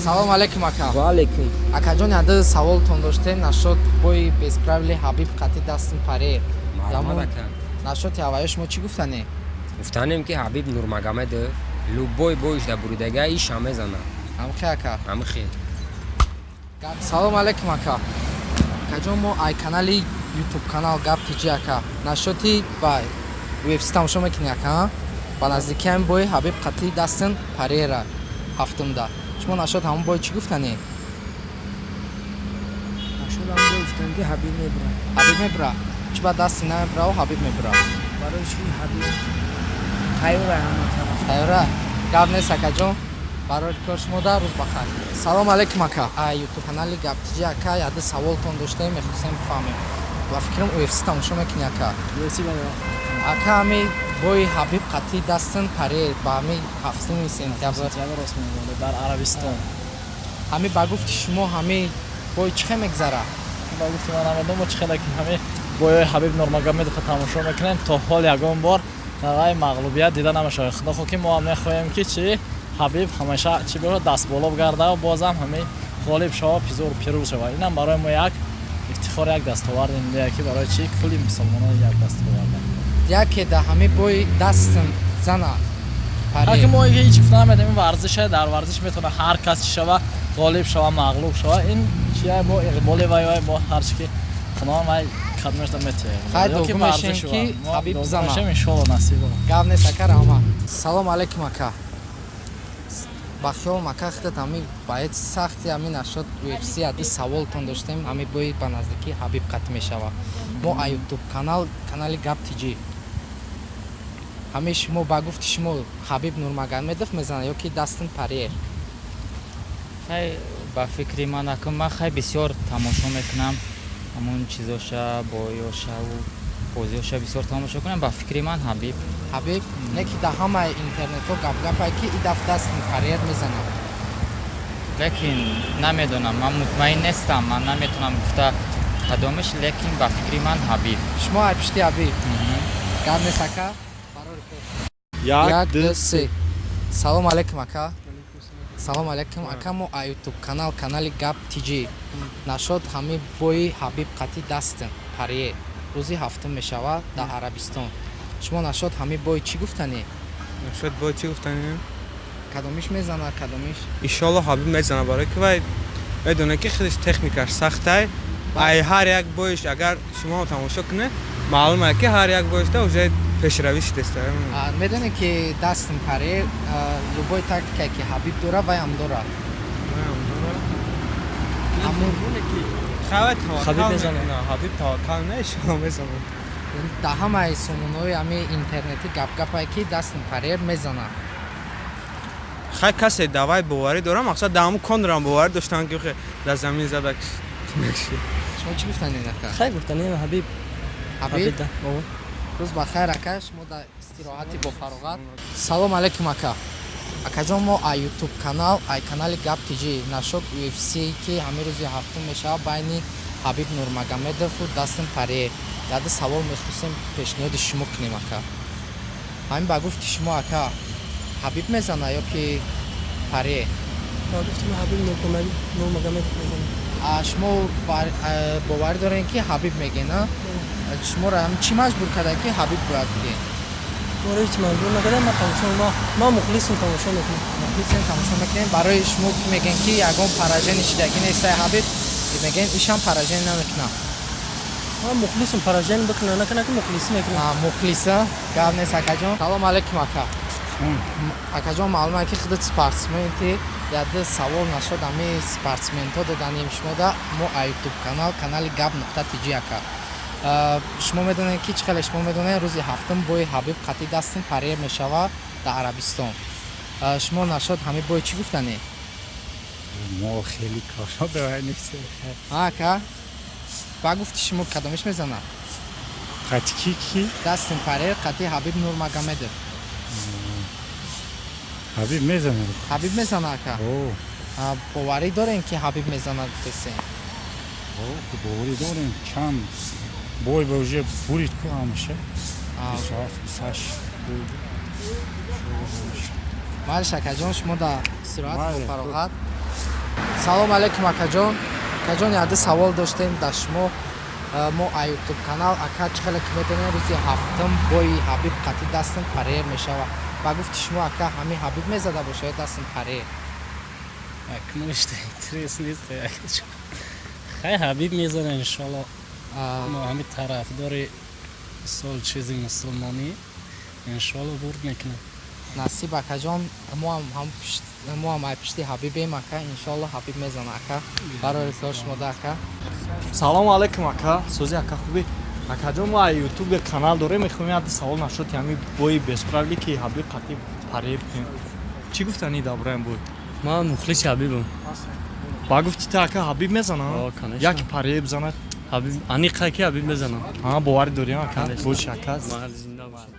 Салом алейкум ака. Ва алейкум. Акаҷон яда саволтон доштем нашод бои безправили Habib қати Dustin Poirier. Маълумот ака. Нашод яваё шумо чӣ гуфтане? Гуфтанем ки Habib NURMAGGAMED любой боиш да буридага иш ҳамезана. Ҳамхи ака. Ҳамхи. Салом алейкум ака. Акаҷон мо ай канали YouTube канал rap.tj ака. Нашоти ба UFC тамошо мекунӣ ака. Ба наздикиам бои Habib қати Dustin Poirier ҳафтумда. شما نشد همون بای چی گفتنی؟ نشد همون بای گفتن که حبیب میبره. حبیب میبره؟ چی با دستی نمیبره و حبیب میبره؟ برای چی حبیب تایوره همه طرف. تایوره؟ گرد نیست اکا جون؟ برای کار شما در روز بخیر. سلام علیکم اکا. یوتیوب کانالی rap.tj اکا یاد سوالتون داشته میخواستم بفهمیم. و فکرم UFC تماشا میکنی اکا. UFC بله. اکا همی بای حبیب قتی Dustin Poirier با همی هفتم سپتامبر راست میگه در عربستان. همی با گفت شما همی بای چه میگذره؟ با گفت من آمدم و چه خیلی همی بای حبیب NURMAGGAMED تماشا میکنیم تا حال یگان بار در مغلوبیت دیدن نمیشه. خدا خو که ما هم نخواهیم که چی حبیب همیشه چی به دست بالا بگرده و بازم همی غالب شود پیروز شود. اینم برای ما یک افتخار یک دستاورد اینه که برای چی کلی مسلمانان یک دستاورد. یکی ده همه بای دستن زنه هر که ما هیچ گفتن نمیدیم ورزشه در ورزش میتونه هر کس چی شود غالب شود مغلوب شود این چیه با اقبال وای با هر چی که خدا ما خدمتش میتونه خیر دومشین که حبیب زنه ان شاء الله نصیب گاو نسکر اما سلام علیکم اکا با خیال مکا خدت همی باید سختی همی نشد UFC یادی سوالتون داشتیم همی بای با نزدیکی حبیب قطع میشود ما یوتیوب کانالی rap.tj همه شما با گفت شما Habib NURMAGGAMED میزنه یا که Dustin Poirier خیلی با فکری من اکم من خیلی بسیار تماشا میکنم همون چیزاشا بایاشا و بازیاشا بسیار تماشا کنم با فکری من Habib نکی ده همه اینترنت و گپ که ای دفت Dustin Poirier میزنه لیکن نمیدونم من مطمئن نیستم من نمیتونم گفته کدامش لیکن با فکری من Habib شما ای پشتی Habib گرد نیسکه یک دو سه سلام علیکم اکا سلام علیکم اکا ما یوتیوب کانالی rap.tj نشد همه بای Habib قتی Dustin Poirier روزی هفتم میشود در عربستان شما نشد همه بای چی گفتنی؟ نشد بای چی گفتنی؟ کدومیش میزنه کدومیش؟ ایشالله Habib میزنه برای که باید بدونه که خودش تکنیکش سخته ای هر یک بایش اگر شما تماشا کنه معلومه که هر یک بایش ده اوجه پیشرویش دسته میدونه که Dustin Poirier لوبای تاکتیکایی که Habib داره و هم داره Habib میزنه نه Habib توکل نه شما میزنه در همه سمونهای همه اینترنتی گپایی که Dustin Poirier میزنه خیلی کسی دعوای باوری داره مقصد دامو کندرام باوری داشتن که در زمین زده شما چی گفتنی نکرد؟ خیلی گفتنی حبیب Habib روز بخیر اکا شما در استراحتی با فراغت سلام علیکم اکا اکا جان ما یوتیوب کانالی rap.tj نشد UFC که همه روزی هفتم میشه بین Habib NURMAGGAMED و Dustin Poirier یاد سوال میخواستیم پیشنهاد شما کنیم اکا همین با گفت شما اکا Habib میزنه یا که Poirier با گفتم Habib NURMAGGAMED میزنه شما باور دارین که Habib میگه نه شما را هم چی مجبور کرده که Habib باید بگه؟ ما را هیچ مجبور نکرده ما مخلصیم تماشا میکنیم مخلصیم تماشا میکنیم برای شما که میگن که یگان پراژه نشیدگی نیسته Habib میگن ایش هم پراژه نمیکنه ما مخلصیم پراژه بکنه نکنه که مخلصی میکنه مخلصه گرد نیست اکا جان سلام علیکم اکا اکا جان معلومه که خودت سپارتسمنتی یاد سوال نشد همه سپارتسمنت ها دادنیم شما در ما یوتیوب کانالی rap.tj اکا شما میدونین که چقدر شما میدونین روزی هفتم بای Habib قتی Dustin Poirier میشود در عربستان شما نشد همه بای چی گفتنی؟ ما خیلی کارا داره نیستیم اکا با گفتی شما کدامش میزنه؟ قطی کی؟ Dustin Poirier قتی Habib NURMAGGAMED Habib میزنه Habib میزنه اکا باوری دارین که Habib میزنه گفتین؟ باوری داریم چند بای باوجه برید که همشه 27 28 Малиш акаҷон, шумо дар истироҳат бо фароғат. Салом алейкум акаҷон. Акаҷон яъде савол доштем дар шумо. Мо а ютуб канал ака чӣ хеле ки медонем рӯзи ҳафтум бои Habib қатъи Dustin Poirier мешавад. Ба гуфти шумо ака ҳамин Habib мезада бошад ё Dustin Poirier? Ну что интересно, хай Habib мезанад иншалло. мо ҳамин тарафдори сол чизи мусулмонӣ иншалло бурд мекунем. Насиб акаҷон, мо ҳам ай пишти Habibем ака, иншалло Habib мезана ака. Барои ризо шумо да ака. салому алейкум ака, сози ака хубӣ. Акаҷон мо ай ютуб канал дорем, мехоҳем яъде савол нашуд ҳамин бои бесправли ки Habib қатъи Poirier бикунем. Чӣ гуфтанӣ дар бораи бой? Ман мухлиси Habibам. Ба гуфти та ака Habib мезанад? Яки Poirier бизанад? Habib аниқай ки Habib мезанам. Боварӣ дорем ака? Бош ака. Ман зинда бошам.